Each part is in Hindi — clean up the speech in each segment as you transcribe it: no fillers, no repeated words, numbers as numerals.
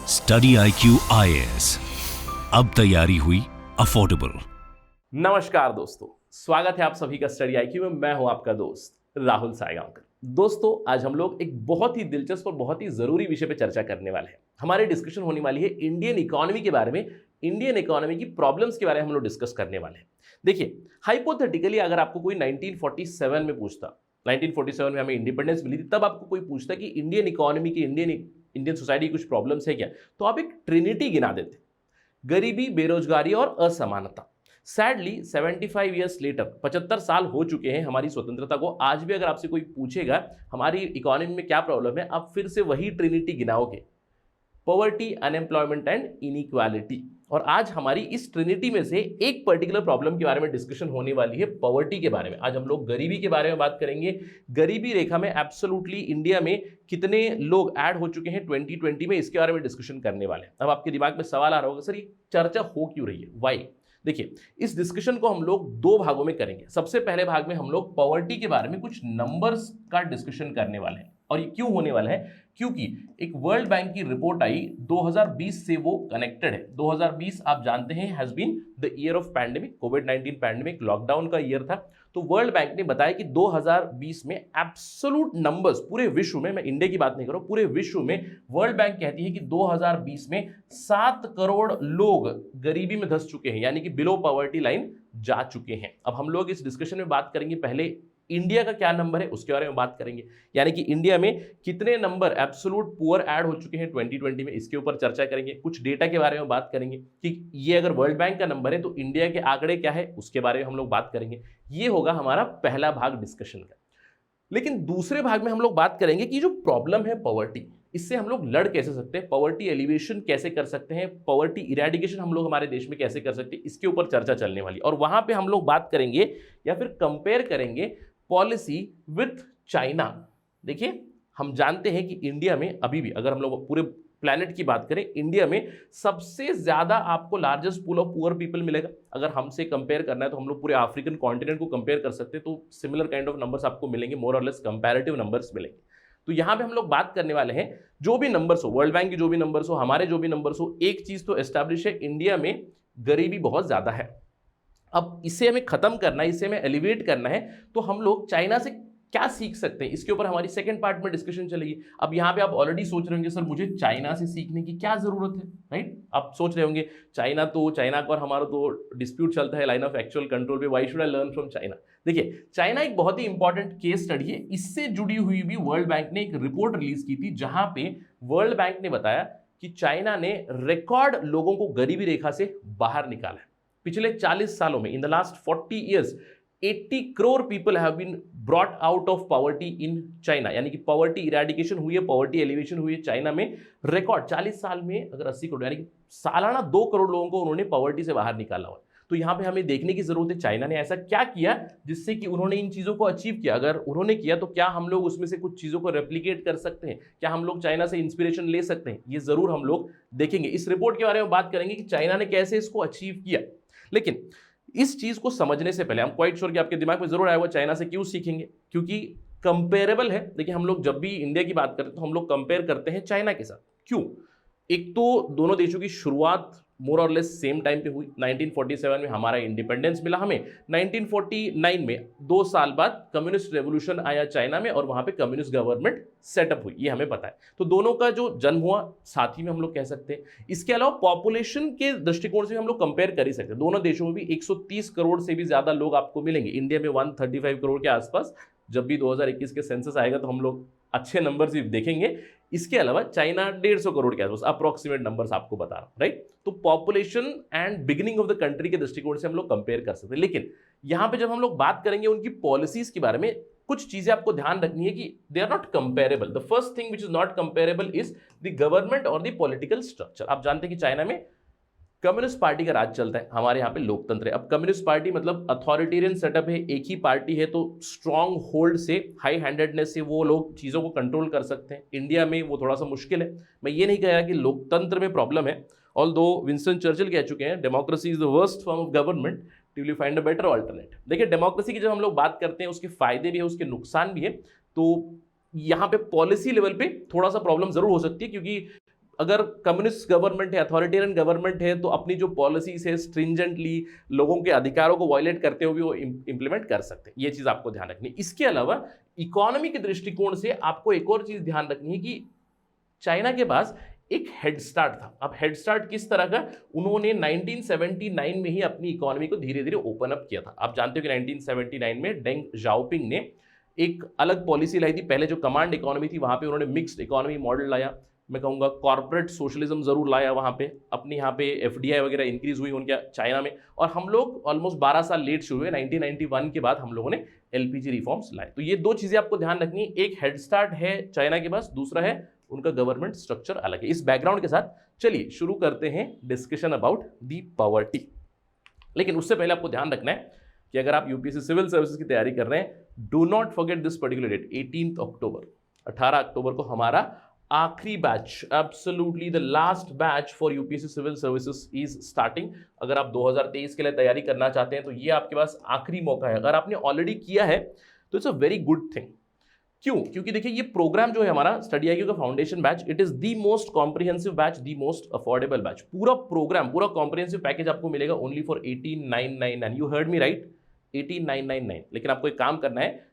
स्टडी IQ IAS, अब तैयारी हुई अफोर्डेबल। नमस्कार दोस्तों, स्वागत है आप सभी का स्टडी IQ में। मैं हूं आपका दोस्त राहुल सायगांवकर। दोस्तों, आज हम लोग एक बहुत ही दिलचस्प और बहुत ही जरूरी विषय पे चर्चा करने वाले हैं। हमारी डिस्कशन होने वाली है इंडियन इकोनॉमी के बारे में, इंडियन इकोनॉमी की प्रॉब्लम्स के बारे में हम लोग डिस्कस करने वाले हैं। देखिए, हाइपोथेटिकली अगर आपको कोई 1947 में पूछता, 1947 में हमें इंडिपेंडेंस मिली थी, तब आपको कोई पूछता कि इंडियन इकोनॉमी की, इंडियन सोसाइटी की कुछ प्रॉब्लम्स है क्या, तो आप एक ट्रिनिटी गिना देते: गरीबी, बेरोजगारी और असमानता। सैडली 75 ईयर्स लेटर, 75 साल हो चुके हैं हमारी स्वतंत्रता को, आज भी अगर आपसे कोई पूछेगा हमारी इकोनॉमी में क्या प्रॉब्लम है, आप फिर से वही ट्रिनिटी गिनाओगे: पॉवर्टी, अनएम्प्लॉयमेंट एंड इनइक्वालिटी। और आज हमारी इस ट्रिनिटी में से एक पर्टिकुलर प्रॉब्लम के बारे में डिस्कशन होने वाली है, पॉवर्टी के बारे में। आज हम लोग गरीबी के बारे में बात करेंगे। गरीबी रेखा में एब्सोल्युटली इंडिया में कितने लोग ऐड हो चुके हैं 2020 में, इसके बारे में डिस्कशन करने वाले हैं। अब आपके दिमाग में सवाल आ रहा होगा, सर ये चर्चा हो क्यों रही है, वाई? देखिए, इस डिस्कशन को हम लोग दो भागों में करेंगे। सबसे पहले भाग में हम लोग पॉवर्टी के बारे में कुछ नंबर्स का डिस्कशन करने वाले हैं। और ये क्यों होने वाला है? क्योंकि एक वर्ल्ड बैंक की रिपोर्ट आई 2020 से, वो कनेक्टेड है। 2020 आप जानते हैं has been the year of pandemic, कोविड-19 पैंडेमिक, लॉकडाउन का ईयर था। तो वर्ल्ड बैंक ने बताया कि 2020 में एब्सोल्यूट नंबर्स पूरे विश्व में, मैं इंडिया की बात नहीं कर रहा हूं, पूरे विश्व में वर्ल्ड बैंक कहती है कि 2020 में 7 करोड़ लोग गरीबी में धंस चुके हैं, यानी कि बिलो पॉवर्टी लाइन जा चुके हैं। अब हम लोग इस डिस्कशन में बात करेंगे, पहले इंडिया का क्या नंबर है उसके बारे में बात करेंगे, यानी कि इंडिया में कितने नंबर एब्सोल्यूट पुअर ऐड हो चुके हैं 2020 में, इसके ऊपर चर्चा करेंगे। कुछ डेटा के बारे में बात करेंगे कि ये अगर वर्ल्ड बैंक का नंबर है तो इंडिया के आंकड़े क्या है, उसके बारे में हम लोग बात करेंगे। ये होगा हमारा पहला भाग डिस्कशन का। लेकिन दूसरे भाग में हम लोग बात करेंगे कि जो प्रॉब्लम है पॉवर्टी, इससे हम लोग लड़ कैसे सकते हैं, पॉवर्टी एलिवेशन कैसे कर सकते हैं, पॉवर्टी इरेडिकेशन हम लोग हमारे देश में कैसे कर सकते हैं, इसके ऊपर चर्चा चलने वाली। और वहां पे हम लोग बात करेंगे या फिर कंपेयर करेंगे पॉलिसी विथ चाइना। देखिए, हम जानते हैं कि इंडिया में अभी भी, अगर हम लोग पूरे प्लैनेट की बात करें, इंडिया में सबसे ज्यादा आपको largest pool of poor people मिलेगा। अगर हमसे कंपेयर करना है तो हम लोग पूरे अफ्रीकन कॉन्टिनेंट को कंपेयर कर सकते हैं, तो सिमिलर काइंड ऑफ नंबर्स आपको मिलेंगे, मोर और लेस कंपैरेटिव नंबर्स मिलेंगे। तो यहां पे हम लोग बात करने वाले हैं, जो भी नंबर्स हो, वर्ल्ड बैंक की जो भी नंबर्स हो, हमारे जो भी नंबर्स हो, एक चीज तो एस्टैब्लिश है, इंडिया में गरीबी बहुत ज्यादा है। अब इसे हमें खत्म करना है, इसे हमें एलिवेट करना है, तो हम लोग चाइना से क्या सीख सकते हैं, इसके ऊपर हमारी सेकंड पार्ट में डिस्कशन चलेगी। अब यहाँ पे आप ऑलरेडी सोच रहे होंगे, सर मुझे चाइना से सीखने की क्या जरूरत है, राइट? आप सोच रहे होंगे चाइना का और हमारा तो डिस्प्यूट चलता है लाइन ऑफ एक्चुअल कंट्रोल पे, why should I learn from China? देखिए, चाइना एक बहुत ही इंपॉर्टेंट केस स्टडी है। इससे जुड़ी हुई भी वर्ल्ड बैंक ने एक रिपोर्ट रिलीज की थी, जहां पे वर्ल्ड बैंक ने बताया कि चाइना ने रिकॉर्ड लोगों को गरीबी रेखा से बाहर निकाला है। पिछले 40 सालों में, in the last 40 years, 80 crore people have been brought out of poverty in China, यानी कि पॉवर्टी इरेडिकेशन हुई है, पॉवर्टी एलिवेशन हुई है चाइना में। रिकॉर्ड 40 साल में अगर 80 करोड़, यानी कि सालाना 2 करोड़ लोगों को उन्होंने पॉवर्टी से बाहर निकाला हुआ। तो यहां पे हमें देखने की जरूरत है, चाइना ने ऐसा क्या किया जिससे कि उन्होंने इन चीजों को अचीव किया। अगर उन्होंने किया तो क्या हम लोग उसमें से कुछ चीजों को रेप्लिकेट कर सकते हैं, क्या हम लोग चाइना से इंस्पिरेशन ले सकते हैं? ये जरूर हम लोग देखेंगे। इस रिपोर्ट के बारे में बात करेंगे कि चाइना ने कैसे इसको अचीव किया। लेकिन इस चीज को समझने से पहले, हम क्वाइट श्योर कि आपके दिमाग में जरूर आया हुआ चाइना से क्यों सीखेंगे, क्योंकि कंपेरेबल है। देखिए, हम लोग जब भी इंडिया की बात करते हैं तो हम लोग कंपेयर करते हैं चाइना के साथ। क्यों? एक तो दोनों देशों की शुरुआत मोर और लेस सेम टाइम पे हुई। 1947 में हमारा इंडिपेंडेंस मिला हमें, 1949 में 2 साल बाद कम्युनिस्ट रेवोल्यूशन आया चाइना में, और वहां पे कम्युनिस्ट गवर्नमेंट सेटअप हुई, ये हमें पता है। तो दोनों का जो जन्म हुआ साथ ही में हम लोग कह सकते हैं। इसके अलावा पॉपुलेशन के दृष्टिकोण से हम लोग कंपेयर कर ही सकते हैं। दोनों देशों में भी 130 करोड़ से भी ज्यादा लोग आपको मिलेंगे, इंडिया में 135 करोड़ के आसपास। जब भी 2021 के सेंसस आएगा तो हम लोग अच्छे नंबर्स भी देखेंगे। इसके अलावा चाइना 150 करोड़ के आसपास, अप्रोक्सीमेट नंबर्स आपको बता रहा हूं, राइट? तो population and beginning of the country के दृष्टिकोण से हम लोग कंपेयर कर सकते हैं। लेकिन यहां पे जब हम लोग बात करेंगे उनकी पॉलिसीज के बारे में, कुछ चीजें आपको ध्यान रखनी है कि they are not comparable. The first thing which is not comparable is the government और द पॉलिटिकल स्ट्रक्चर। आप जानते हैं कि चाइना में कम्युनिस्ट पार्टी का राज चलता है, हमारे यहाँ पे लोकतंत्र है। अब कम्युनिस्ट पार्टी मतलब अथॉरिटेरियन सेटअप है, एक ही पार्टी है, तो स्ट्रॉन्ग होल्ड से, हाई हैंडेडनेस से वो लोग चीज़ों को कंट्रोल कर सकते हैं। इंडिया में वो थोड़ा सा मुश्किल है। मैं ये नहीं कह रहा कि लोकतंत्र में प्रॉब्लम है, ऑल्दो विंस्टन चर्चिल कह चुके हैं democracy is the worst form of government till you find a better alternative. देखिए, डेमोक्रेसी की जब हम लोग बात करते हैं, उसके फायदे भी है, उसके नुकसान भी है। तो यहाँ पे पॉलिसी लेवल पे थोड़ा सा प्रॉब्लम जरूर हो सकती है, क्योंकि अगर कम्युनिस्ट गवर्नमेंट है, अथॉरिटेरियन गवर्नमेंट है, तो अपनी जो पॉलिसीज है स्ट्रिंजेंटली लोगों के अधिकारों को वायलेट करते हुए वो इंप्लीमेंट कर सकते हैं। ये चीज आपको ध्यान रखनी है। इसके अलावा इकोनॉमी के दृष्टिकोण से आपको एक और चीज ध्यान रखनी है कि चाइना के पास एक हेड स्टार्ट था। अब हेड स्टार्ट किस तरह का, उन्होंने 1979 में ही अपनी इकोनॉमी को धीरे धीरे ओपन अप किया था। आप जानते हो कि 1979 में डेंग जाओपिंग ने एक अलग पॉलिसी लाई थी। पहले जो कमांड इकोनॉमी थी वहां पे उन्होंने मिक्स्ड इकोनॉमी मॉडल लाया, मैं कहूँगा कॉर्पोरेट सोशलिज्म जरूर लाया वहाँ पे, अपने यहाँ पे एफडीआई वगैरह इंक्रीज हुई उनके चाइना में, और हम लोग ऑलमोस्ट 12 साल लेट शुरू हुए। 1991 के बाद हम लोगों ने एलपीजी रिफॉर्म्स लाए। तो ये दो चीजें आपको ध्यान रखनी है, एक हेड स्टार्ट है चाइना के पास, दूसरा है उनका गवर्नमेंट स्ट्रक्चर अलग है। इस बैकग्राउंड के साथ चलिए शुरू करते हैं डिस्कशन अबाउट दी पॉवर्टी। लेकिन उससे पहले आपको ध्यान रखना है कि अगर आप यूपीएससी सिविल सर्विसेज की तैयारी कर रहे हैं, do not forget this particular date, 18 October, 18 October को हमारा आखिरी batch, absolutely the last batch for UPSC civil services is starting. अगर आप 2023 के लिए तैयारी करना चाहते हैं तो ये आपके पास आखिरी मौका है। अगर आपने ऑलरेडी किया है तो it's a very good thing. क्यों? क्योंकि देखिए ये प्रोग्राम जो है हमारा स्टडी आईक्यू का foundation batch, it is the most comprehensive batch, the most affordable batch. पूरा प्रोग्राम, पूरा कॉम्प्रिहेंसिव पैकेज आपको मिलेगा only for 18,999। You heard me right, 18,999। लेकिन आपको एक काम करना है,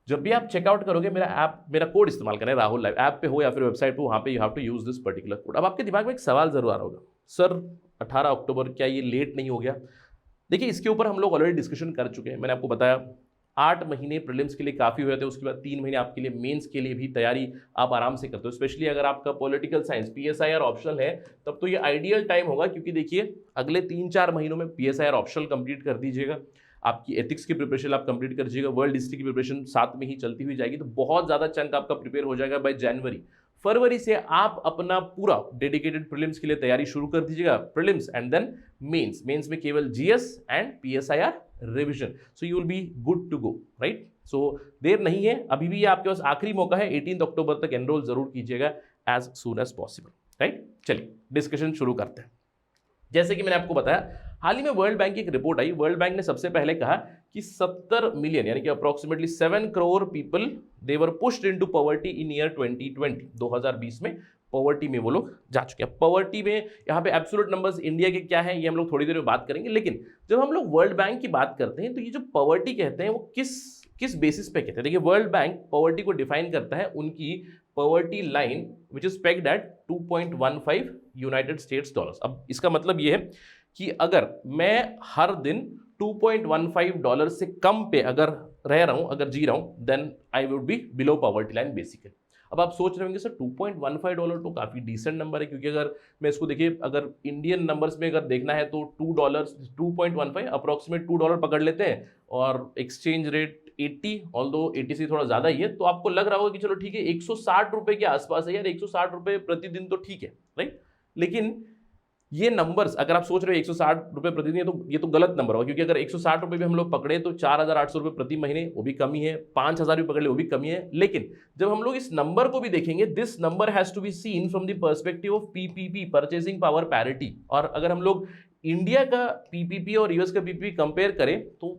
जब भी आप चेकआउट करोगे मेरा कोड इस्तेमाल करें, राहुल लाइव ऐप पे हो या फिर वेबसाइट पे, वहां पे you have to use this particular code. अब आपके दिमाग में एक सवाल जरूर आ रहा होगा, सर 18 अक्टूबर क्या ये लेट नहीं हो गया? देखिए इसके ऊपर हम लोग ऑलरेडी डिस्कशन कर चुके हैं। मैंने आपको बताया 8 महीने प्रीलिम्स के लिए काफ़ी हुए थे, उसके बाद 3 महीने आपके लिए मेंस के लिए भी तैयारी आप आराम से करते हो। स्पेशली अगर आपका पॉलिटिकल साइंस पीएसआईआर ऑप्शनल है तब तो ये आइडियल टाइम होगा, क्योंकि देखिए अगले 3-4 महीनों में पीएसआईआर ऑप्शनल कंप्लीट कर दीजिएगा, आपकी एथिक्स की प्रिपरेशन आप कंप्लीट कर दीजिएगा, वर्ल्ड हिस्ट्री की प्रिपरेशन साथ में ही चलती हुई जाएगी, तो बहुत ज़्यादा चंक आपका प्रिपेयर हो जाएगा। बाय जनवरी फरवरी से आप अपना पूरा डेडिकेटेड प्रीलिम्स के लिए तैयारी शुरू कर दीजिएगा। Prelims and then mains, mains में केवल GS and PSIR revision, so you will be good to go, right. So देर नहीं है, अभी भी आपके पास आखिरी मौका है, 18 अक्टूबर तक एनरोल जरूर कीजिएगा as soon as possible, right. चलिए डिस्कशन शुरू करते हैं। जैसे कि मैंने आपको बताया, हाल ही में वर्ल्ड बैंक की एक रिपोर्ट आई। वर्ल्ड बैंक ने सबसे पहले कहा कि 70 मिलियन यानी कि approximately 7 crore people they were pushed into poverty in year 2020। 2020 में पॉवर्टी में वो लोग जा चुके हैं। पॉवर्टी में यहाँ पे एब्सोल्यूट नंबर्स इंडिया के क्या है ये हम लोग थोड़ी देर में बात करेंगे, लेकिन जब हम लोग वर्ल्ड बैंक की बात करते हैं तो ये जो पॉवर्टी कहते हैं वो किस बेसिस पे कहते हैं। देखिए वर्ल्ड बैंक पॉवर्टी को डिफाइन करता है उनकी poverty line which is pegged at 2.15 United States dollars. अब इसका मतलब ये है कि अगर मैं हर दिन 2.15 डॉलर से कम पे अगर रह रहा हूं, अगर जी रहा हूं, then I would be below poverty line basically. अब आप सोच रहे होंगे सर 2.15 डॉलर तो काफ़ी डिसेंट नंबर है, क्योंकि अगर मैं इसको देखिए अगर इंडियन नंबर्स में अगर देखना है तो 2 डॉलर 2.15 अप्रॉक्सीमेट 2 डॉलर पकड़ लेते हैं, और एक्सचेंज रेट 80, ऑल्दो 80 से थोड़ा ज़्यादा ही है, तो आपको लग रहा होगा कि चलो ठीक है 160 रुपये के आसपास है यार, 160 रुपये प्रतिदिन तो ठीक है, राइट। लेकिन ये नंबर्स अगर आप सोच रहे हो 160 रुपये प्रतिदिन है तो ये तो गलत नंबर होगा, क्योंकि अगर 160 रुपये भी हम लोग पकड़े तो 4,800 रुपये प्रति महीने, वो भी कमी है, 5,000 भी पकड़ ले वो भी कमी है। लेकिन जब हम लोग इस नंबर को भी देखेंगे, this number has to be seen from the perspective of PPP, purchasing power parity. और अगर हम लोग इंडिया का पीपीपी और यूएस का पीपीपी कंपेयर करें तो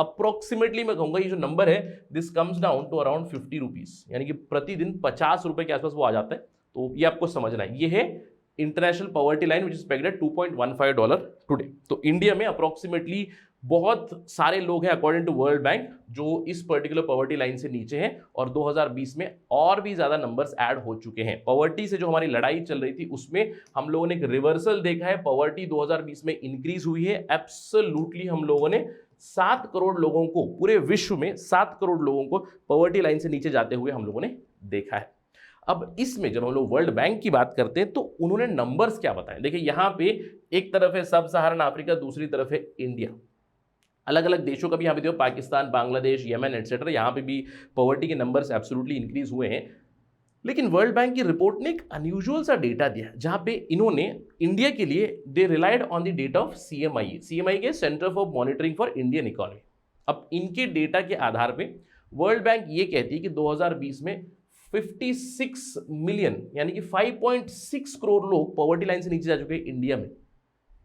अप्रोक्सीमेटली मैं कहूंगा ये जो नंबर है this comes down to around 50 rupees, यानी कि प्रतिदिन 50 रुपये के आसपास वो आ जाता है। तो ये आपको समझना है, ये है international poverty line which is pegged at 2.15 dollar today. तो इंडिया में अप्रोक्सीमेटली बहुत सारे लोग हैं अकॉर्डिंग टू वर्ल्ड बैंक जो इस पर्टिकुलर पॉवर्टी लाइन से नीचे हैं, और 2020 में और भी ज्यादा नंबर्स ऐड हो चुके हैं। पॉवर्टी से जो हमारी लड़ाई चल रही थी उसमें हम लोगों ने एक रिवर्सल देखा है, पॉवर्टी 2020 में इंक्रीज हुई है। एब्सोल्युटली हम लोगों ने 7 करोड़ लोगों को, पूरे विश्व में 7 करोड़ लोगों को पॉवर्टी लाइन से नीचे जाते हुए हम लोगों ने देखा है। अब इसमें जब हम लोग वर्ल्ड बैंक की बात करते हैं तो उन्होंने नंबर्स क्या बताए। देखिए यहाँ पे एक तरफ है सब सहारन अफ्रीका, दूसरी तरफ है इंडिया। अलग अलग देशों का भी यहाँ पे देखो, पाकिस्तान, बांग्लादेश, येमेन एटसेट्रा, यहाँ पे भी पॉवर्टी के नंबर्स एब्सोल्युटली इंक्रीज हुए हैं। लेकिन वर्ल्ड बैंक की रिपोर्ट ने एक अनयूजुअल सा डेटा दिया, जहाँ पे इन्होंने इंडिया के लिए they relied on the data of CMI के centre for monitoring for Indian economy. अब इनके डेटा के आधार पे वर्ल्ड बैंक ये कहती है कि 2020 में 56 मिलियन यानी कि 5.6 करोड़ लोग पॉवर्टी लाइन से नीचे जा चुके हैं इंडिया में,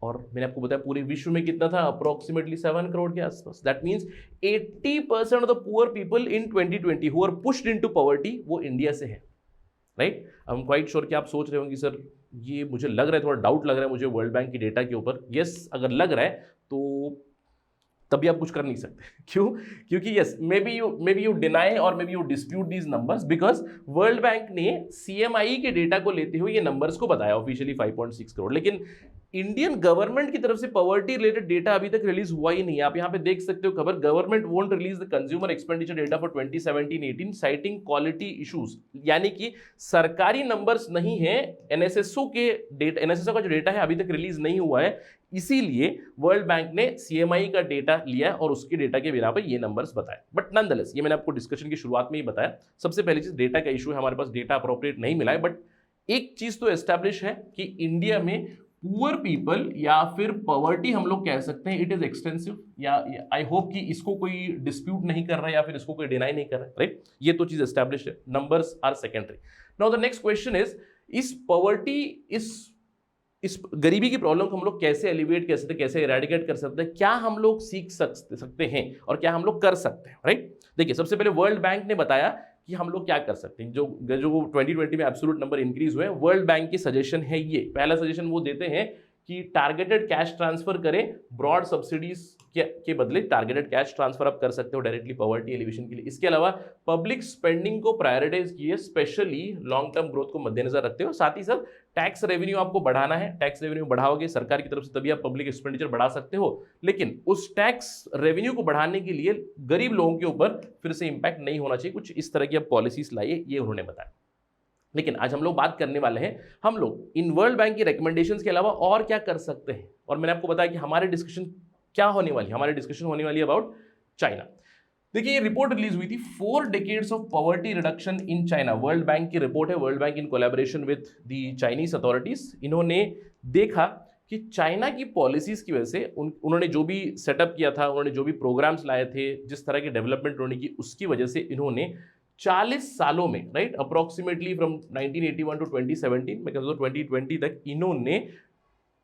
और मैंने आपको बताया पूरे विश्व में कितना था, अप्रोक्सीमेटली 7 करोड़ के आसपास। That means 80% of the poor people in 2020 who are pushed into poverty वो इंडिया से है। Right. I am quite sure कि आप सोच रहे होंगे सर ये मुझे लग रहा है, थोड़ा डाउट लग रहा है मुझे वर्ल्ड बैंक की डेटा के ऊपर। यस, अगर लग रहा है तो तभी आप कुछ कर नहीं सकते। क्यों? क्योंकि yes, may be you deny और may be you dispute these numbers, because World Bank ने सीएमआई के डेटा को लेते हुए ये नंबर्स को बताया ऑफिशियली 5.6 करोड़, लेकिन इंडियन गवर्नमेंट की तरफ से पॉवर्टी रिलेटेड डेटा अभी तक रिलीज हुआ ही नहीं। आप यहां पे देख सकते हो खबर, government won't release the consumer expenditure data for 2017-18 citing quality issues, यानी कि सरकारी नंबर्स नहीं है, एनएसएसओ के डेटा, एनएसएसओ का जो डेटा है अभी तक रिलीज नहीं हुआ है, इसीलिए वर्ल्ड बैंक ने सीएमआई का डेटा लिया और उसके डेटा के बिना पर ये नंबर्स बताए। बट नॉनदलेस, ये मैंने आपको डिस्कशन की शुरुआत में ही बताया, सबसे पहली चीज डेटा का इशू है, हमारे पास डेटा अप्रोप्रिएट नहीं मिला है। बट एक चीज तो एस्टैब्लिश है कि इंडिया में पुअर पीपल या फिर पॉवर्टी हम लोग कह सकते हैं, इट इज एक्सटेंसिव, या आई होप कि इसको कोई डिस्प्यूट नहीं कर रहा है या फिर इसको कोई डिनाई नहीं कर रहा है, राइट। ये तो चीज एस्टैब्लिश है, numbers are secondary. Now the next question is poverty, इस गरीबी की प्रॉब्लम को हम लोग कैसे एलिवेट कर सकते हैं, कैसे इरेडिकेट कर सकते हैं, क्या हम लोग सीख सकते हैं और क्या हम लोग कर सकते हैं, राइट। देखिए, सबसे पहले वर्ल्ड बैंक ने बताया कि हम लोग क्या कर सकते हैं। जो 2020 में एब्सोल्यूट नंबर इंक्रीज हुए, वर्ल्ड बैंक की सजेशन है ये, पहला सजेशन वो देते हैं कि टारगेटेड कैश ट्रांसफर करें, ब्रॉड सब्सिडीज के बदले टारगेटेड कैश ट्रांसफर आप कर सकते हो डायरेक्टली पॉवर्टी एलिवेशन के लिए। इसके अलावा पब्लिक स्पेंडिंग को प्रायोरिटाइज किए, स्पेशली लॉन्ग टर्म ग्रोथ को मद्देनजर रखते हो। साथ ही साथ टैक्स रेवेन्यू आपको बढ़ाना है, टैक्स रेवेन्यू बढ़ाओगे सरकार की तरफ से तभी आप पब्लिक एक्सपेंडिचर बढ़ा सकते हो, लेकिन उस टैक्स रेवेन्यू को बढ़ाने के लिए गरीब लोगों के ऊपर फिर से इंपैक्ट नहीं होना चाहिए, कुछ इस तरह की आप पॉलिसीज लाइए, ये उन्होंने बताया। लेकिन आज हम लोग बात करने वाले हैं, हम लोग इन वर्ल्ड बैंक की रिकमेंडेशंस के अलावा और क्या कर सकते हैं। और मैंने आपको बताया कि हमारी डिस्कशन क्या होने वाली है, हमारी डिस्कशन होने वाली है अबाउट चाइना। देखिए, ये रिपोर्ट रिलीज हुई थी 4 decades of poverty reduction in China, world Bank की रिपोर्ट है, world bank in collaboration with the Chinese authorities. इन्होंने देखा कि चाइना की पॉलिसीज की वजह से उन्होंने जो भी सेटअप किया था, उन्होंने जो भी प्रोग्राम्स लाए थे, जिस तरह की डेवलपमेंट उन्होंने की, उसकी वजह से इन्होंने 40 सालों में, राइट, अप्रोक्सीमेटली फ्रॉम 1981 टू 2017, मैं कहता हूं 2020 तक, इन्होंने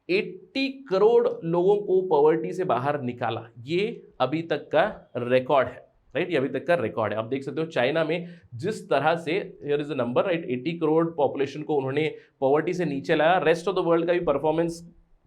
80 करोड़ लोगों को पॉवर्टी से बाहर निकाला। ये अभी तक का रिकॉर्ड है, राइट, ये अभी तक का रिकॉर्ड है। आप देख सकते हो चाइना में जिस तरह से, here is a number, right, 80 crore population को उन्होंने पॉवर्टी से नीचे लाया। रेस्ट ऑफ द वर्ल्ड का भी परफॉर्मेंस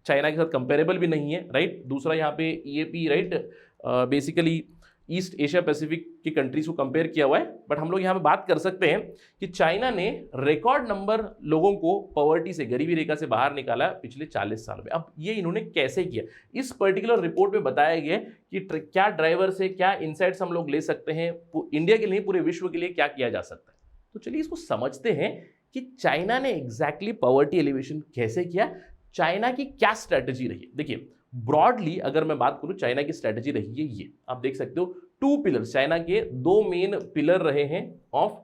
चाइना के साथ कंपेरेबल भी नहीं है, राइट। दूसरा यहाँ पे EAP, right, basically east Asia Pacific की कंट्रीज को कंपेयर किया हुआ है। बट हम लोग यहाँ पे बात कर सकते हैं कि चाइना ने रिकॉर्ड नंबर लोगों को पॉवर्टी से, गरीबी रेखा से बाहर निकाला पिछले 40 साल में। अब ये इन्होंने कैसे किया, इस पर्टिकुलर रिपोर्ट में बताया गया कि क्या ड्राइवर से, क्या इनसाइट्स हम लोग ले सकते हैं, इंडिया के लिए, पूरे विश्व के लिए क्या किया जा सकता है। तो चलिए इसको समझते हैं कि चाइना ने एग्जैक्टली पॉवर्टी एलिवेशन कैसे किया, चाइना की क्या स्ट्रैटेजी रही है। देखिए, ब्रॉडली अगर मैं बात करूं, चाइना की स्ट्रेटजी रही है ये, आप देख सकते हो 2 पिलर्स, चाइना के 2 मेन पिलर रहे हैं ऑफ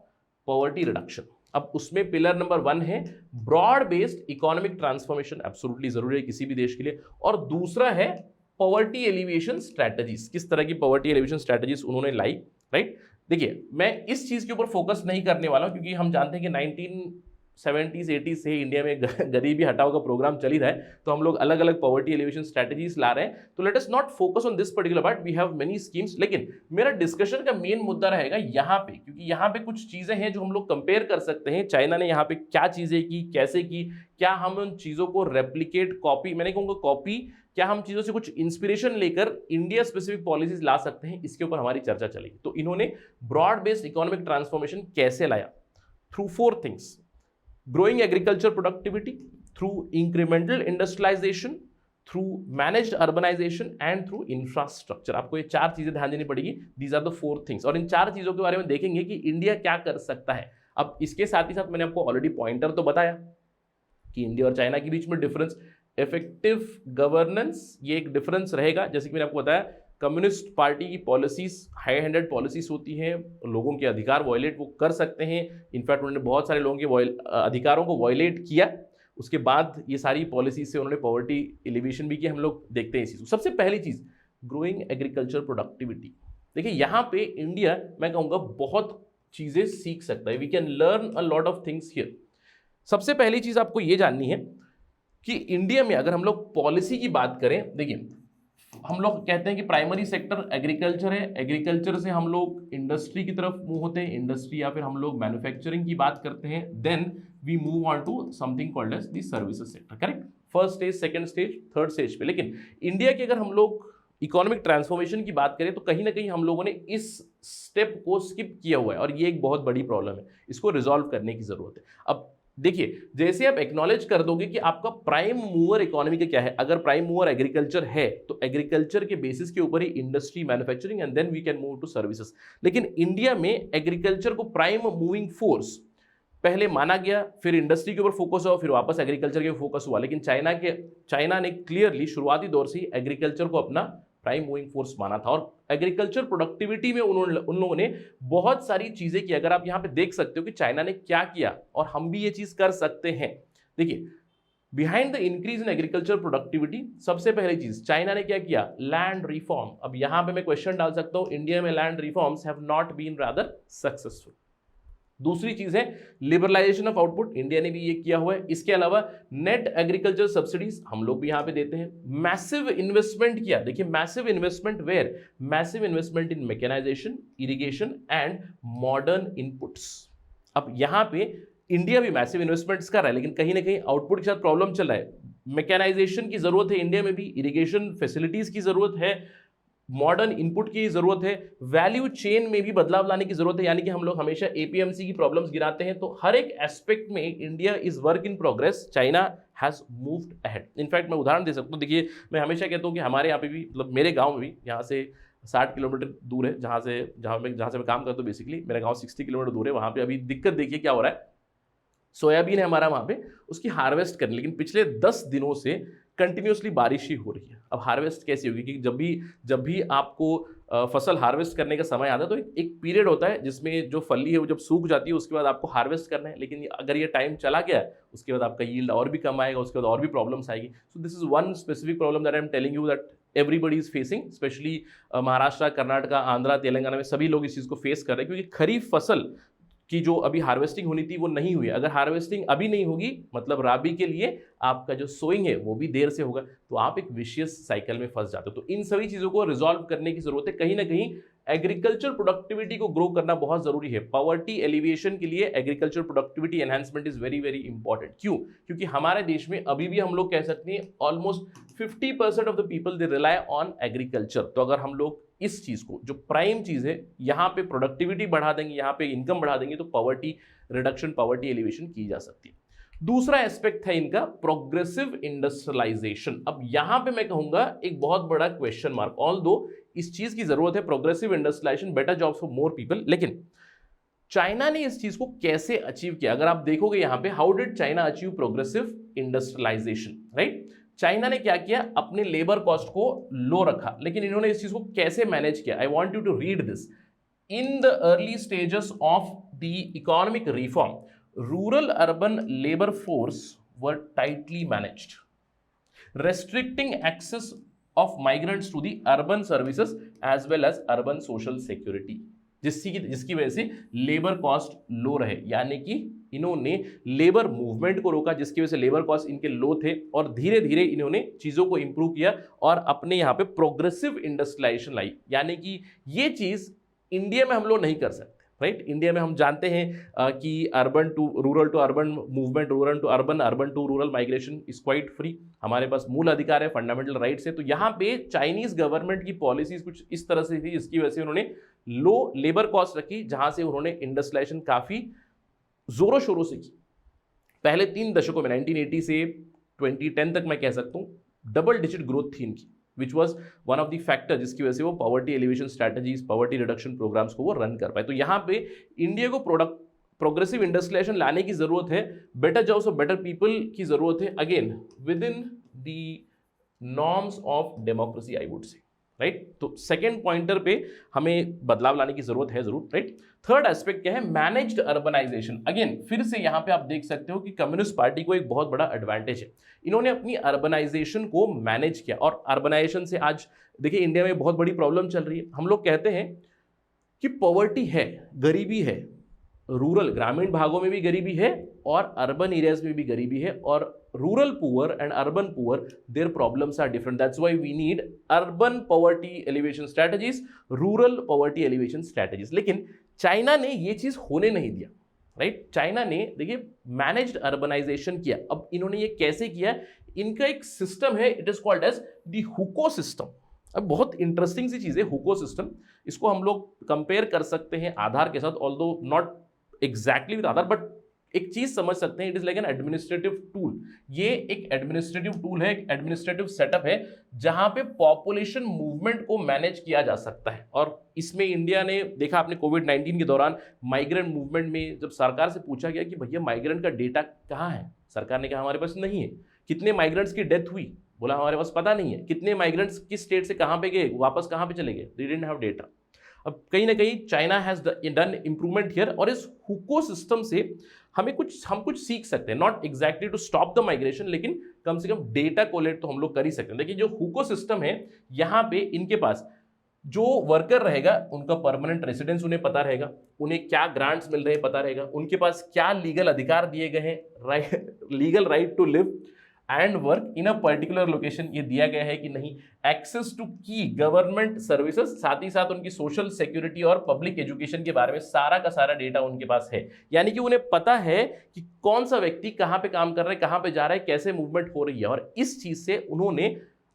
पॉवर्टी रिडक्शन। अब उसमें पिलर नंबर 1 है broad based economic transformation, absolutely जरूरी है किसी भी देश के लिए, और दूसरा है पॉवर्टी एलिवेशन स्ट्रैटेजीज। किस तरह की पॉवर्टी एलिवेशन स्ट्रैटेजीज उन्होंने लाई, राइट। देखिए, मैं इस चीज के ऊपर फोकस नहीं करने वाला हूं, क्योंकि हम जानते हैं कि 1970s 80s से इंडिया में गरीबी हटाओ का प्रोग्राम चल ही रहा है, तो हम लोग अलग अलग पॉवर्टी एलिवेशन स्ट्रैटेजीज ला रहे हैं। तो let us not focus on this particular part, we have many schemes. लेकिन मेरा डिस्कशन का मेन मुद्दा रहेगा यहाँ पे, क्योंकि यहाँ पे कुछ चीजें हैं जो हम लोग कंपेयर कर सकते हैं, चाइना ने यहाँ पे क्या चीजें की, कैसे की, क्या हम उन चीजों को रेप्लिकेट, कॉपी, मैंने कहूँगा कॉपी, क्या हम चीजों से कुछ इंस्पिरेशन लेकर इंडिया स्पेसिफिक पॉलिसीज ला सकते हैं, इसके ऊपर हमारी चर्चा चलेगी। तो इन्होंने ब्रॉड बेस्ड इकोनॉमिक ट्रांसफॉर्मेशन कैसे लाया, through 4 things: growing agriculture productivity, through incremental industrialization, through managed urbanization and through infrastructure। आपको ये 4 चीजें ध्यान देनी पड़ेगी, these are the 4 things। और इन 4 चीजों के बारे में देखेंगे कि इंडिया क्या कर सकता है। अब इसके साथ ही साथ मैंने आपको ऑलरेडी पॉइंटर तो बताया कि इंडिया और चाइना के बीच में डिफरेंस, इफेक्टिव गवर्नेंस, ये एक डिफरेंस रहेगा। जैसे कि मैंने आपको बताया, कम्युनिस्ट पार्टी की पॉलिसीज हाई हैंडेड पॉलिसीज होती हैं, लोगों के अधिकार वॉयलेट वो कर सकते हैं। इनफैक्ट उन्होंने बहुत सारे लोगों के अधिकारों को वॉयलेट किया, उसके बाद ये सारी पॉलिसीज से उन्होंने पॉवर्टी एलिवेशन भी किया। हम लोग देखते हैं इस चीज़ को। सबसे पहली चीज़, ग्रोइंग एग्रीकल्चर प्रोडक्टिविटी। देखिए, यहाँ पे इंडिया, मैं कहूँगा, बहुत चीज़ें सीख सकता है, we can learn a lot of things here. सबसे पहली चीज़ आपको ये जाननी है कि इंडिया में अगर हम लोग पॉलिसी की बात करें, देखिए हम लोग कहते हैं कि प्राइमरी सेक्टर एग्रीकल्चर है, एग्रीकल्चर से हम लोग इंडस्ट्री की तरफ मूव होते हैं, इंडस्ट्री या फिर हम लोग मैन्युफैक्चरिंग की बात करते हैं, then we move on to something called as the services sector, correct. First stage, second stage, third stage पे। लेकिन इंडिया की अगर हम लोग इकोनॉमिक ट्रांसफॉर्मेशन की बात करें तो कहीं ना कहीं हम लोगों ने इस स्टेप को स्किप किया हुआ है और ये एक बहुत बड़ी प्रॉब्लम है, इसको रिजॉल्व करने की जरूरत है। अब देखिए, जैसे आप एक्नॉलेज कर दोगे कि आपका प्राइम मूवर इकोनॉमी का क्या है, अगर प्राइम मूवर एग्रीकल्चर है तो एग्रीकल्चर के बेसिस के ऊपर ही industry, manufacturing and then we can move to services. लेकिन इंडिया में एग्रीकल्चर को प्राइम मूविंग फोर्स पहले माना गया, फिर इंडस्ट्री के ऊपर फोकस हुआ, फिर वापस एग्रीकल्चर के ऊपर फोकस हुआ। लेकिन चाइना ने क्लियरली शुरुआती दौर से ही एग्रीकल्चर को अपना प्राइम मूविंग फोर्स माना था और एग्रीकल्चर प्रोडक्टिविटी में उन लोगों ने बहुत सारी चीजें की। अगर आप यहां पे देख सकते हो कि चाइना ने क्या किया और हम भी ये चीज कर सकते हैं। देखिए, behind the increase in agriculture productivity सबसे पहली चीज चाइना ने क्या किया, लैंड रिफॉर्म। अब यहां पे मैं क्वेश्चन डाल सकता हूं, इंडिया में land reforms have not been rather successful. दूसरी चीज है लिबरलाइजेशन ऑफ आउटपुट, इंडिया ने भी ये किया हुआ है। इसके अलावा नेट एग्रीकल्चर सब्सिडीज हम लोग भी यहां पे देते हैं। मैसिव इन्वेस्टमेंट किया, देखिए massive investment where, massive investment in mechanisation, irrigation and modern inputs. अब यहां पे इंडिया भी मैसिव इन्वेस्टमेंट्स कर रहा है, लेकिन कहीं ना कहीं आउटपुट के साथ प्रॉब्लम चल रहा है। मैकेनाइजेशन की जरूरत है इंडिया में भी, इरिगेशन फैसिलिटीज की जरूरत है, मॉडर्न इनपुट की जरूरत है, वैल्यू चेन में भी बदलाव लाने की जरूरत है। यानी कि हम लोग हमेशा एपीएमसी की प्रॉब्लम्स गिनाते हैं, तो हर एक एस्पेक्ट में India is work in progress, China has moved ahead. In fact मैं उदाहरण दे सकता हूँ, देखिए मैं हमेशा कहता हूँ कि हमारे यहाँ पे भी, मतलब मेरे गाँव में भी, यहाँ से 60 किलोमीटर दूर है जहाँ से मैं काम करता हूँ, बेसिकली मेरा गाँव 60 किलोमीटर दूर है। वहाँ पे अभी दिक्कत देखिए क्या हो रहा है, सोयाबीन है हमारा वहाँ पे, उसकी हार्वेस्ट करनी, लेकिन पिछले 10 दिनों से कंटिन्यूसली बारिश ही हो रही है। अब हार्वेस्ट कैसी होगी कि जब भी आपको फसल हार्वेस्ट करने का समय आता है तो एक पीरियड होता है जिसमें जो फली है वो जब सूख जाती है उसके बाद आपको हार्वेस्ट करना है। लेकिन अगर ये टाइम चला गया उसके बाद आपका यील्ड और भी कम आएगा, उसके बाद और भी प्रॉब्लम्स आएगी। So this is one specific problem that I am telling you that everybody is facing, specially Maharashtra, Karnataka, Andhra, Telangana में सभी लोग इस चीज़ को फेस कर रहे हैं, क्योंकि खरीफ फसल की जो अभी हार्वेस्टिंग होनी थी वो नहीं हुई। अगर हार्वेस्टिंग अभी नहीं होगी मतलब राबी के लिए आपका जो सोइंग है वो भी देर से होगा, तो आप एक विशियस साइकिल में फंस जाते हो। तो इन सभी चीजों को रिजॉल्व करने की जरूरत है। कहीं ना कहीं एग्रीकल्चर प्रोडक्टिविटी को ग्रो करना बहुत जरूरी है। पॉवर्टी एलिविएशन के लिए agriculture productivity enhancement is very very important. क्यों? क्योंकि हमारे देश में अभी भी हम लोग कह सकते हैं almost 50% of the people they rely on agriculture. तो अगर हम लोग इस चीज को, जो प्राइम चीज है, यहाँ पे प्रोडक्टिविटी बढ़ा देंगे, यहाँ पे इनकम बढ़ा देंगे, तो पॉवर्टी रिडक्शन, पॉवर्टी एलिवेशन की जा सकती है। दूसरा एस्पेक्ट है इनका प्रोग्रेसिव इंडस्ट्रियलाइजेशन। अब यहां पे मैं कहूंगा एक बहुत बड़ा क्वेश्चन मार्क, ऑल्दो इस चीज की जरूरत है, progressive industrialisation, better jobs for more people, लेकिन चाइना ने इस चीज को कैसे अचीव किया? अगर आप देखोगे यहां पे, how did China achieve progressive industrialisation, right? China ने क्या किया, अपने लेबर कॉस्ट को लो रखा, लेकिन इन्होंने इस चीज को कैसे मैनेज किया? I want you to read this. In the early stages of the economic reform, rural urban labor force were tightly managed, restricting access of migrants to the urban services as well as urban social security, जिसकी वजह से लेबर कॉस्ट लो रहे। यानी कि इन्होंने लेबर मूवमेंट को रोका, जिसकी वजह से लेबर कॉस्ट इनके लो थे, और धीरे धीरे इन्होंने चीजों को इंप्रूव किया और अपने यहाँ पे प्रोग्रेसिव इंडस्ट्रियलाइजेशन लाई। यानी कि ये चीज इंडिया में हम लोग नहीं कर सकते, राइट? इंडिया में हम जानते हैं कि urban to rural to urban movement, rural to urban to rural migration is quite free. हमारे पास मूल अधिकार है, फंडामेंटल राइट्स है। तो यहाँ पे चाइनीज गवर्नमेंट की पॉलिसीज कुछ इस तरह से थी जिसकी वजह से उन्होंने लो लेबर कॉस्ट रखी, जहां से उन्होंने इंडस्ट्रियलाइजेशन काफी जोरों शोरों से की। पहले 3 दशकों में 1980 से 2010 तक मैं कह सकता हूं डबल डिजिट ग्रोथ थी इनकी, which was one of the factor जिसकी वजह से वो poverty elevation strategies, poverty reduction programmes को वो रन कर पाए। तो यहाँ पे इंडिया को प्रोग्रेसिव इंडस्ट्रियलाइजेशन लाने की जरूरत है, बेटर जॉब्स और बेटर पीपल की जरूरत है, again with in the norms of democracy I would say, right? तो सेकेंड पॉइंटर पे हमें बदलाव लाने की जरूरत है जरूर, राइट? थर्ड एस्पेक्ट क्या है? Managed urbanisation. अगेन फिर से यहाँ पे आप देख सकते हो कि कम्युनिस्ट पार्टी को एक बहुत बड़ा एडवांटेज है, इन्होंने अपनी अर्बनाइजेशन को मैनेज किया। और अर्बनाइजेशन से आज देखिए इंडिया में बहुत बड़ी प्रॉब्लम चल रही है। हम लोग कहते हैं कि पॉवर्टी है, गरीबी है, रूरल ग्रामीण भागों में भी गरीबी है और अर्बन एरियाज में भी गरीबी है, और rural poor and urban poor their problems are different. That's why we need urban poverty elevation strategies, rural poverty elevation strategies. लेकिन चाइना ने ये चीज होने नहीं दिया, राइट। चाइना ने देखिए मैनेज्ड अर्बनाइजेशन किया। अब इन्होंने ये कैसे किया, इनका एक सिस्टम है, it is called as the hukou system. अब बहुत इंटरेस्टिंग सी चीज है हुको सिस्टम। इसको हम लोग कंपेयर कर सकते हैं आधार के साथ, although not exactly with Aadhaar, but एक चीज समझ सकते हैं, it is like an administrative tool. ये एक एडमिनिस्ट्रेटिव टूल है, एक एडमिनिस्ट्रेटिव सेटअप है जहां पे पॉपुलेशन मूवमेंट को मैनेज किया जा सकता है। और इसमें इंडिया ने देखा, आपने कोविड-19 के दौरान माइग्रेंट मूवमेंट में जब सरकार से पूछा गया कि भैया माइग्रेंट का डेटा कहाँ है, सरकार ने कहा हमारे पास नहीं है। कितने माइग्रेंट्स की डेथ हुई, बोला हमारे पास पता नहीं है। कितने माइग्रेंट्स किस स्टेट से कहाँ पे गए, वापस कहाँ पे चले गए, दे डिडंट हैव डेटा। अब कहीं ना कहीं China has done improvement here, और इस हुको सिस्टम से हम कुछ सीख सकते हैं, not exactly to stop the migration, लेकिन कम से कम डेटा कोलेक्ट तो हम लोग कर ही सकते हैं। देखिए जो हुको सिस्टम है, यहाँ पे इनके पास जो वर्कर रहेगा उनका परमानेंट रेसिडेंस उन्हें पता रहेगा, उन्हें क्या ग्रांट्स मिल रहे हैं पता रहेगा, उनके पास क्या लीगल अधिकार दिए गए हैं, legal right to live and work in a particular location ये दिया गया है कि नहीं, एक्सेस टू की गवर्नमेंट सर्विसेज, साथ ही साथ उनकी सोशल सिक्योरिटी और पब्लिक एजुकेशन के बारे में सारा का सारा डेटा उनके पास है। यानी कि उन्हें पता है कि कौन सा व्यक्ति कहाँ पे काम कर रहा है, कहाँ पे जा रहा है, कैसे मूवमेंट हो रही है। और इस चीज से उन्होंने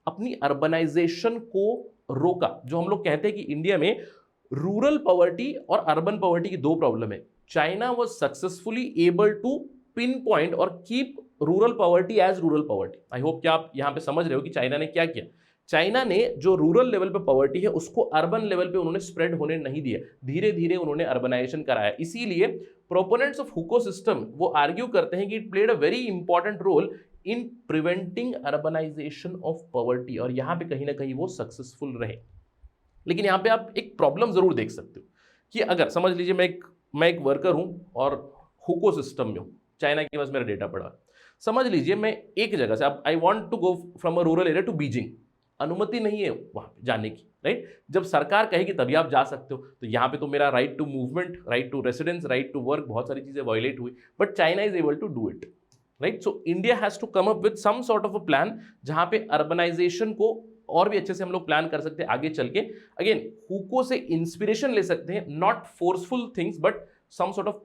अपनी अर्बनाइजेशन को रोका। जो हम लोग कहते हैं कि इंडिया में रूरल पॉवर्टी और अर्बन पॉवर्टी की दो प्रॉब्लम है, China was successfully able to pinpoint और keep rural poverty as rural poverty. I hope कि आप यहां पे समझ रहे हो कि चाइना ने क्या किया। चाइना ने जो रूरल लेवल पे पॉवर्टी है उसको अर्बन लेवल पे उन्होंने स्प्रेड होने नहीं दिया, धीरे धीरे उन्होंने अर्बनाइजेशन कराया। इसीलिए प्रोपोनेंट्स ऑफ हुको सिस्टम वो आर्ग्यू करते हैं कि it played a very important role in preventing urbanisation of poverty, और यहां पे कहीं ना कहीं वो सक्सेसफुल रहे। लेकिन यहां पे आप एक प्रॉब्लम जरूर देख सकते हो कि अगर समझ लीजिए मैं एक वर्कर हूं और हुको सिस्टम में हूं, चाइना के पास मेरा डेटा पड़ा, समझ लीजिए मैं एक जगह से, अब I want to go from a rural area to Beijing, अनुमति नहीं है वहां पे जाने की, राइट। जब सरकार कहेगी तभी आप जा सकते हो, तो यहाँ पे तो मेरा right to movement, right to residence, right to work, बहुत सारी चीजें वायलेट हुई, but China is able to do it, right. So India has to come up with some sort of a plan जहां पे अर्बनाइजेशन को और भी अच्छे से हम लोग प्लान कर सकते हैं आगे चल के। अगेन हुको से इंस्पिरेशन ले सकते हैं, not forceful things but some sort of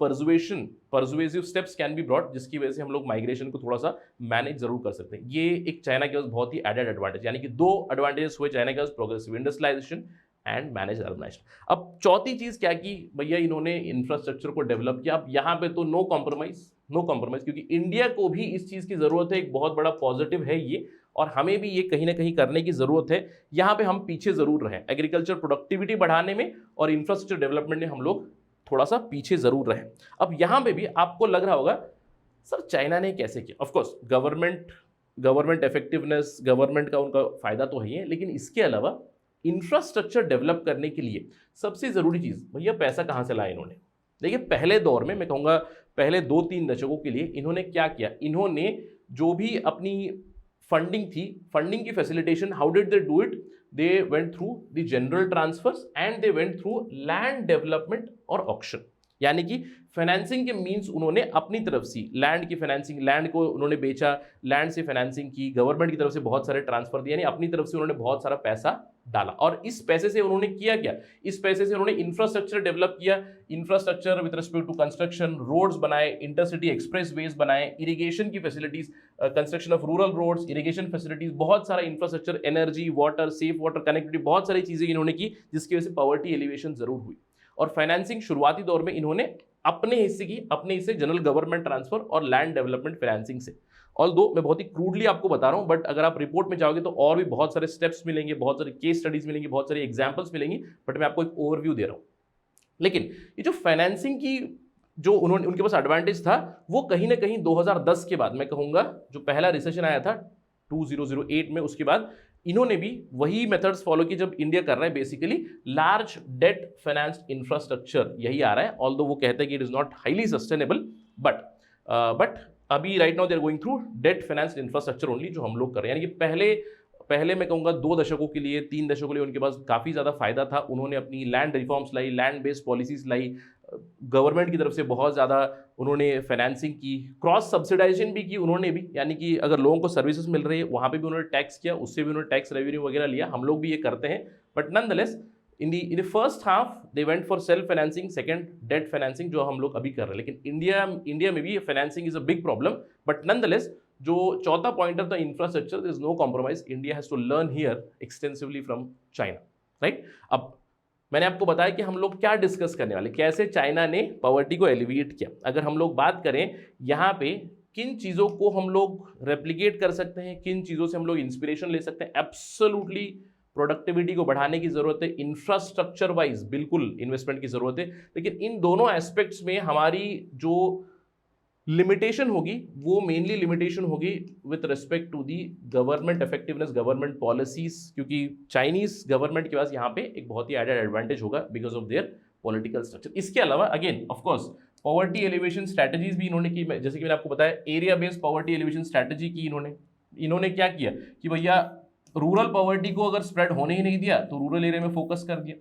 persuasive steps can be brought, जिसकी वजह से हम लोग माइग्रेशन को थोड़ा सा मैनेज जरूर कर सकते हैं। ये एक चाइना के पास बहुत ही एडेड एडवांटेज, यानी कि दो एडवांटेजेस हुए चाइना के पास, progressive industrialisation and manage urbanisation. अब चौथी चीज क्या की भैया, इन्होंने इंफ्रास्ट्रक्चर को डेवलप किया। अब यहाँ पे तो नो कॉम्प्रोमाइज, क्योंकि इंडिया को भी इस चीज की जरूरत है, एक बहुत बड़ा पॉजिटिव है ये, और हमें भी ये कहीं ना कहीं करने की जरूरत है। यहाँ पे हम पीछे जरूर रहे, एग्रीकल्चर प्रोडक्टिविटी बढ़ाने में और इंफ्रास्ट्रक्चर डेवलपमेंट में हम लोग थोड़ा सा पीछे जरूर रहे। अब यहाँ पे भी आपको लग रहा होगा सर चाइना ने कैसे किया। Of course government effectiveness, government का उनका फायदा तो है, लेकिन इसके अलावा इंफ्रास्ट्रक्चर डेवलप करने के लिए सबसे जरूरी चीज भैया पैसा कहाँ से लाया इन्होंने। देखिए पहले दौर में, मैं कहूँगा पहले 2-3 दशकों के लिए इन्होंने क्या किया, इन्होंने जो भी अपनी फंडिंग थी, फंडिंग की facilitation, how did they do it, they went through the general transfers and they went through land development और ऑक्शन। यानी कि फाइनेंसिंग के मींस उन्होंने अपनी तरफ से लैंड की फाइनेंसिंग, लैंड को उन्होंने बेचा, लैंड से फाइनेंसिंग की, गवर्नमेंट की तरफ से बहुत सारे ट्रांसफर दिए, यानी अपनी तरफ से उन्होंने बहुत सारा पैसा डाला। और इस पैसे से उन्होंने किया क्या, इस पैसे से उन्होंने इंफ्रास्ट्रक्चर डेवलप किया, infrastructure with respect to construction, roads बनाए, इंटरसिटी एक्सप्रेसवेज बनाए, इरिगेशन की facilities, construction of rural roads, irrigation facilities, बहुत सारा infrastructure, energy, water, safe water connectivity, बहुत सारी चीजें इन्होंने की, जिसकी वजह से पॉवर्टी एलिवेशन जरूर हुई। और फाइनेंसिंग शुरुआती दौर में इन्होंने अपने हिस्से की, अपने हिस्से जनरल गवर्नमेंट ट्रांसफर और लैंड डेवलपमेंट फाइनेंसिंग से। ऑल्दो मैं बहुत ही क्रूडली आपको बता रहा हूं, बट अगर आप रिपोर्ट में जाओगे तो और भी बहुत सारे स्टेप्स मिलेंगे, बहुत सारे केस स्टडीज मिलेंगी, बहुत सारे एग्जांपल्स मिलेंगी, बट मैं आपको एक ओवरव्यू दे रहा हूं। लेकिन ये जो फाइनेंसिंग की जो उन्होंने, उनके पास एडवांटेज था, वो कहीं ना कहीं 2010 के बाद, मैं कहूंगा जो पहला रिसेशन आया था 2008 में, उसके बाद इन्होंने भी वही मेथड्स फॉलो की जब इंडिया कर रहा है, basically large debt financed infrastructure यही आ रहा है। ऑल्दो वो कहते हैं कि it is not highly sustainable, but अभी right now they are going through debt financed infrastructure only, जो हम लोग कर रहे हैं। यानी कि पहले मैं कहूँगा 2 दशकों के लिए, 3 दशकों के लिए उनके पास काफ़ी ज़्यादा फायदा था। उन्होंने अपनी लैंड रिफॉर्म्स लाई, लैंड बेस्ड पॉलिसीज लाई, गवर्नमेंट की तरफ से बहुत ज़्यादा उन्होंने फाइनेंसिंग की, क्रॉस सब्सिडाइजेशन भी की उन्होंने भी, यानी कि अगर लोगों को सर्विसेज मिल रही है वहाँ पे भी उन्होंने टैक्स किया, उससे भी उन्होंने टैक्स रेवेन्यू वगैरह लिया, हम लोग भी ये करते हैं। But nonetheless in the first half they went for self financing, second debt financing, जो हम लोग अभी कर रहे हैं। लेकिन इंडिया में भी financing is a big problem. But nonetheless जो चौथा पॉइंटर था infrastructure, there is no compromise, India has to learn here extensively from China, right. अब मैंने आपको बताया कि हम लोग क्या डिस्कस करने वाले, कैसे चाइना ने पॉवर्टी को एलिविएट किया। अगर हम लोग बात करें यहाँ पे किन चीज़ों को हम लोग रेप्लिकेट कर सकते हैं, किन चीज़ों से हम लोग इंस्पिरेशन ले सकते हैं, एब्सोल्युटली प्रोडक्टिविटी को बढ़ाने की जरूरत है, इंफ्रास्ट्रक्चर वाइज बिल्कुल इन्वेस्टमेंट की जरूरत है। लेकिन इन दोनों एस्पेक्ट्स में हमारी जो लिमिटेशन होगी वो मेनली लिमिटेशन होगी with respect to the government effectiveness, government policies, क्योंकि चाइनीज गवर्नमेंट के पास यहाँ पे एक बहुत ही एडेड एडवांटेज होगा because of their political structure. इसके अलावा again of course poverty elevation strategies भी इन्होंने की, जैसे कि मैंने आपको बताया area based poverty elevation strategy की इन्होंने क्या किया कि भैया रूरल पॉवर्टी को अगर स्प्रेड होने ही नहीं दिया तो रूरल एरिया में फोकस कर दिया।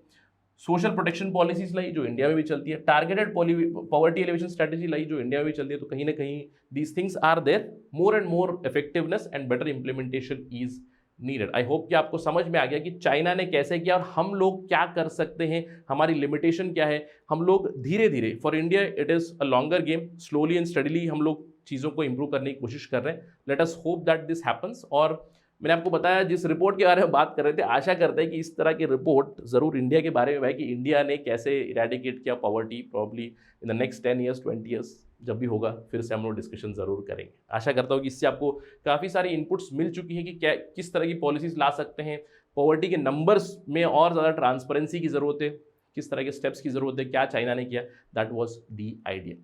सोशल प्रोटेक्शन पॉलिसीज लाई जो इंडिया में भी चलती है, टारगेटेड पॉवर्टी एलिवेशन स्ट्रेटजी लाई जो इंडिया में भी चलती है। तो कहीं ना कहीं these things are there, more and more effectiveness and better implementation is needed. I hope कि आपको समझ में आ गया कि चाइना ने कैसे किया और हम लोग क्या कर सकते हैं, हमारी लिमिटेशन क्या है। हम लोग धीरे धीरे, for India it is a longer game, slowly and steadily हम लोग चीज़ों को इंप्रूव करने की कोशिश कर रहे हैं। Let us hope that this happens. और मैंने आपको बताया जिस रिपोर्ट के बारे में बात कर रहे थे, आशा करते हैं कि इस तरह की रिपोर्ट ज़रूर इंडिया के बारे में है कि इंडिया ने कैसे इरेडिकेट किया poverty, probably in the next 10 years 20 years, जब भी होगा फिर से हम लोग डिस्कशन ज़रूर करेंगे। आशा करता हूँ कि इससे आपको काफ़ी सारी इनपुट्स मिल चुकी हैं कि क्या किस तरह की पॉलिसीज़ ला सकते हैं, पॉवर्टी के नंबर्स में और ज़्यादा ट्रांसपेरेंसी की ज़रूरत है, किस तरह के स्टेप्स की ज़रूरत है, क्या चाइना ने किया। That was the idea.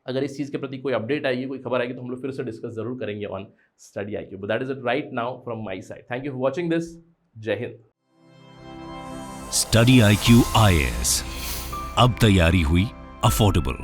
अगर इस चीज़ के प्रति कोई अपडेट आएगी, कोई खबर आएगी तो हम लोग फिर से डिस्कस जरूर करेंगे on study IQ। But that is it right now from my side. Thank you for watching this. जय हिंद। स्टडी IQ IAS, अब तैयारी हुई अफोर्डेबल।